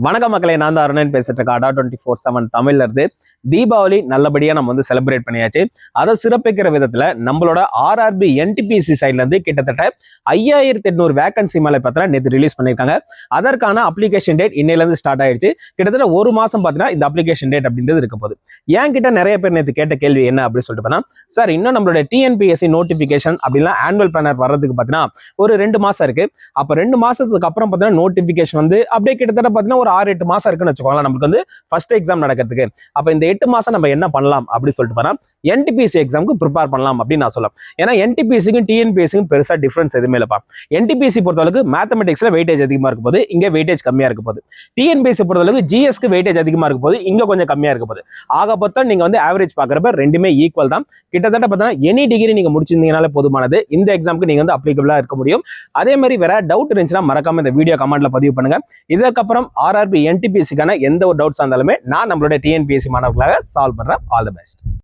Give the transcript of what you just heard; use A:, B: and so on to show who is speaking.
A: வணக்கம் மக்களே, நான் தான் அருணன் பேசிட்டு இருக்கேன். அடா 24/7 தமிழ்ல இருந்து. தீபாவளி நல்லபடியா நம்ம வந்து செலிப்ரேட் பண்ணியாச்சு. அதை சிறப்பிக்கிற விதத்துல நம்மளோட ஆர்ஆர்பி என்டிபிசி சைட்ல இருந்து கிட்டத்தட்ட 5800 வேகன்சி மேலே பார்த்தீங்கன்னா நேற்று ரிலீஸ் பண்ணியிருக்காங்க. அதற்கான அப்ளிகேஷன் டேட் இன்னையில இருந்து ஸ்டார்ட் ஆயிடுச்சு. கிட்டத்தட்ட ஒரு மாசம் பார்த்தீங்கன்னா இந்த அப்ளிகேஷன் டேட் அப்படின்றது இருக்க போகுது. என் கிட்ட நிறைய பேர் நேற்று கேட்ட கேள்வி என்ன அப்படின்னு சொல்லிட்டு பார்த்தா, சார் இன்னும் நம்மளோட டிஎன்பிஎஸ்சி நோட்டிபிகேஷன் அப்படின்னா ஆனுவல் பிளானர் வர்றதுக்கு பார்த்தீங்கன்னா ஒரு 2 மாசம் இருக்கு. அப்போ 2 மாசத்துக்கு அப்புறம் பார்த்தீங்கன்னா நோட்டிபிகேஷன் வந்து அப்படியே கிட்டத்தட்ட பார்த்தீங்கன்னா ஒரு 6-8 மாசம் இருக்குன்னு வச்சுக்கோங்களேன். நமக்கு வந்து ஃபர்ஸ்ட் எக்ஸாம் நடக்கிறதுக்கு. அப்ப இந்த 8 மாசம் நம்ம என்ன பண்ணலாம் அப்படின்னு சொல்லிட்டு பார்த்தா, என்டிபிசி எக்ஸாமுக்கு ப்ரிப்பேர் பண்ணலாம் அப்படின்னு நான் சொல்லலாம். ஏன்னா என்டிபிசிக்கும் டிஎன்பிஎஸ்சிக்கும் பெருசா டிஃபரன்ஸ் எதுவுமே இல்லப்பா. என்டிபிசி பொறுத்தளவுக்கு மேத்தமெட்டிக்ஸ்ல வெயிட்டேஜ் அதிகமா இருக்க போது, இங்க வெயிட்டேஜ் கம்மியா இருக்க போது. டிஎன்பிஎஸ்சி பொறுத்தளவுக்கு ஜிஎஸ்க்கு வெயிட்டேஜ் அதிகமா இருக்க போது, இங்க கொஞ்சம் கம்மியா இருக்க போது. ஆக மொத்தம் நீங்க வந்து ஆவரேஜ் பாக்குறப்ப ரெண்டுமே ஈக்குவல் தான். கிட்டத்தட்ட பார்த்தீங்கன்னா எனி டிகிரி நீங்க முடிச்சிருந்தீங்கனாலே போதுமானது. இந்த எக்ஸாமுக்கு நீங்க வந்து அப்ளிகபிளா இருக்க முடியும். அதே மாதிரி வேற டவுட் இருந்துச்சுன்னா மறக்காம இந்த வீடியோ கமெண்ட்ல பதிவு பண்ணுங்க. இதற்கப்புறம் ஆர்ஆர்பி என்டிபிசிக்கான எந்த ஒரு டவுட்ஸ் இருந்தாலுமே நான் நம்மளோட டிஎன்பிஎஸ்சி மாணவர்களாக சால்வ் பண்றேன். All the best.